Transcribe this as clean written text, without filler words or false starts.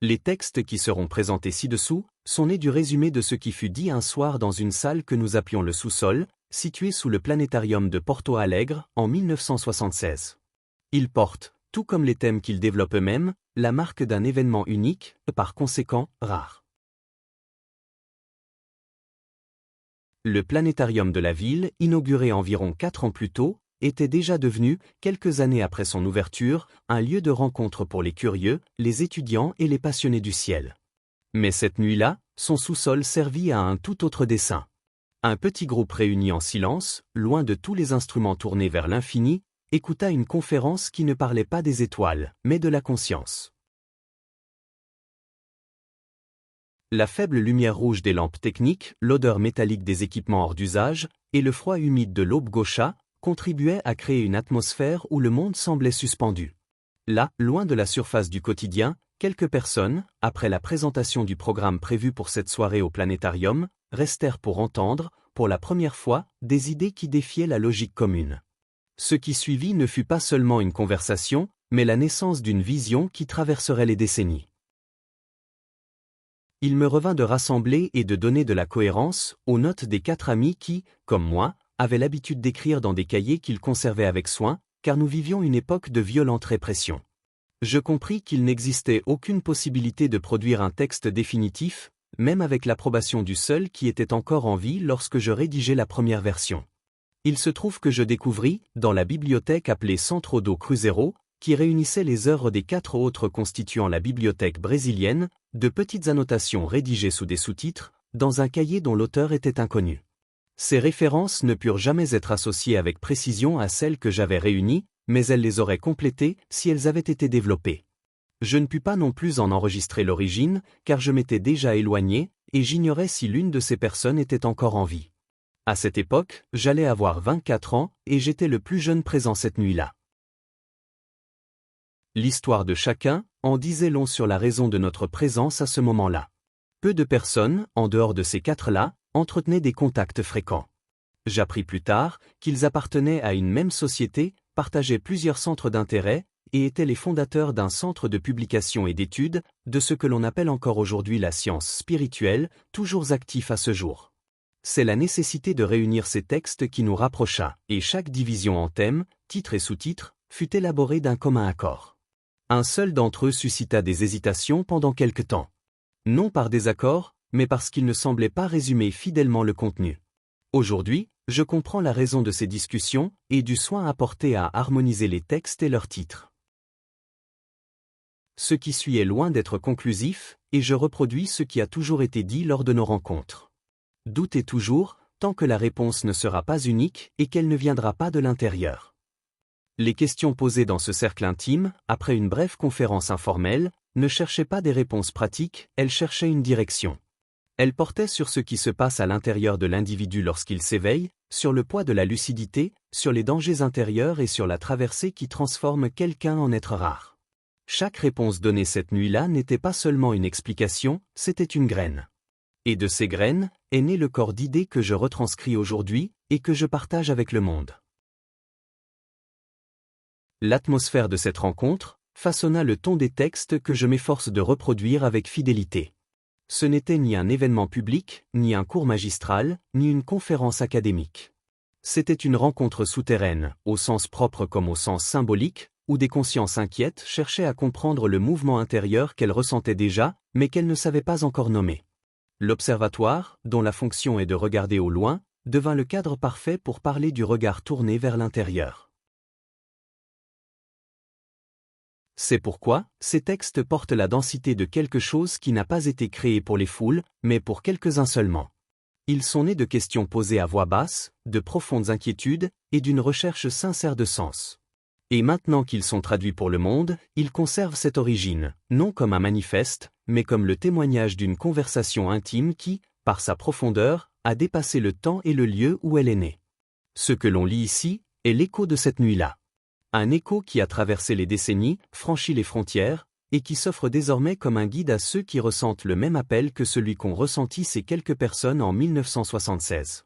Les textes qui seront présentés ci-dessous sont nés du résumé de ce qui fut dit un soir dans une salle que nous appelions le sous-sol, située sous le planétarium de Porto Alegre en 1976. Ils portent, tout comme les thèmes qu'ils développent eux-mêmes, la marque d'un événement unique, par conséquent rare. Le planétarium de la ville, inauguré environ 4 ans plus tôt, était déjà devenu, quelques années après son ouverture, un lieu de rencontre pour les curieux, les étudiants et les passionnés du ciel. Mais cette nuit-là, son sous-sol servit à un tout autre dessein. Un petit groupe réuni en silence, loin de tous les instruments tournés vers l'infini, écouta une conférence qui ne parlait pas des étoiles, mais de la conscience. La faible lumière rouge des lampes techniques, l'odeur métallique des équipements hors d'usage, et le froid humide de l'aube gaucha contribuaient à créer une atmosphère où le monde semblait suspendu. Là, loin de la surface du quotidien, quelques personnes, après la présentation du programme prévu pour cette soirée au planétarium, restèrent pour entendre, pour la première fois, des idées qui défiaient la logique commune. Ce qui suivit ne fut pas seulement une conversation, mais la naissance d'une vision qui traverserait les décennies. Il me revint de rassembler et de donner de la cohérence aux notes des 4 amis qui, comme moi, avaient l'habitude d'écrire dans des cahiers qu'ils conservaient avec soin, car nous vivions une époque de violente répression. Je compris qu'il n'existait aucune possibilité de produire un texte définitif, même avec l'approbation du seul qui était encore en vie lorsque je rédigeais la première version. Il se trouve que je découvris, dans la bibliothèque appelée Centro do Cruzeiro, qui réunissait les œuvres des 4 autres constituant la bibliothèque brésilienne, de petites annotations rédigées sous des sous-titres, dans un cahier dont l'auteur était inconnu. Ces références ne purent jamais être associées avec précision à celles que j'avais réunies, mais elles les auraient complétées si elles avaient été développées. Je ne pus pas non plus en enregistrer l'origine, car je m'étais déjà éloigné, et j'ignorais si l'une de ces personnes était encore en vie. À cette époque, j'allais avoir 24 ans, et j'étais le plus jeune présent cette nuit-là. L'histoire de chacun en disait long sur la raison de notre présence à ce moment-là. Peu de personnes, en dehors de ces 4-là, entretenaient des contacts fréquents. J'appris plus tard qu'ils appartenaient à une même société, partageaient plusieurs centres d'intérêt, et étaient les fondateurs d'un centre de publication et d'études, de ce que l'on appelle encore aujourd'hui la science spirituelle, toujours actif à ce jour. C'est la nécessité de réunir ces textes qui nous rapprocha, et chaque division en thèmes, titres et sous-titres, fut élaborée d'un commun accord. Un seul d'entre eux suscita des hésitations pendant quelque temps. Non par désaccord, mais parce qu'il ne semblait pas résumer fidèlement le contenu. Aujourd'hui, je comprends la raison de ces discussions et du soin apporté à harmoniser les textes et leurs titres. Ce qui suit est loin d'être conclusif, et je reproduis ce qui a toujours été dit lors de nos rencontres. Doutez toujours, tant que la réponse ne sera pas unique et qu'elle ne viendra pas de l'intérieur. Les questions posées dans ce cercle intime, après une brève conférence informelle, ne cherchaient pas des réponses pratiques, elles cherchaient une direction. Elles portaient sur ce qui se passe à l'intérieur de l'individu lorsqu'il s'éveille, sur le poids de la lucidité, sur les dangers intérieurs et sur la traversée qui transforme quelqu'un en être rare. Chaque réponse donnée cette nuit-là n'était pas seulement une explication, c'était une graine. Et de ces graines, est né le corps d'idées que je retranscris aujourd'hui, et que je partage avec le monde. L'atmosphère de cette rencontre façonna le ton des textes que je m'efforce de reproduire avec fidélité. Ce n'était ni un événement public, ni un cours magistral, ni une conférence académique. C'était une rencontre souterraine, au sens propre comme au sens symbolique, où des consciences inquiètes cherchaient à comprendre le mouvement intérieur qu'elles ressentaient déjà, mais qu'elles ne savaient pas encore nommer. L'observatoire, dont la fonction est de regarder au loin, devint le cadre parfait pour parler du regard tourné vers l'intérieur. C'est pourquoi, ces textes portent la densité de quelque chose qui n'a pas été créé pour les foules, mais pour quelques-uns seulement. Ils sont nés de questions posées à voix basse, de profondes inquiétudes, et d'une recherche sincère de sens. Et maintenant qu'ils sont traduits pour le monde, ils conservent cette origine, non comme un manifeste, mais comme le témoignage d'une conversation intime qui, par sa profondeur, a dépassé le temps et le lieu où elle est née. Ce que l'on lit ici, est l'écho de cette nuit-là. Un écho qui a traversé les décennies, franchi les frontières, et qui s'offre désormais comme un guide à ceux qui ressentent le même appel que celui qu'ont ressenti ces quelques personnes en 1976.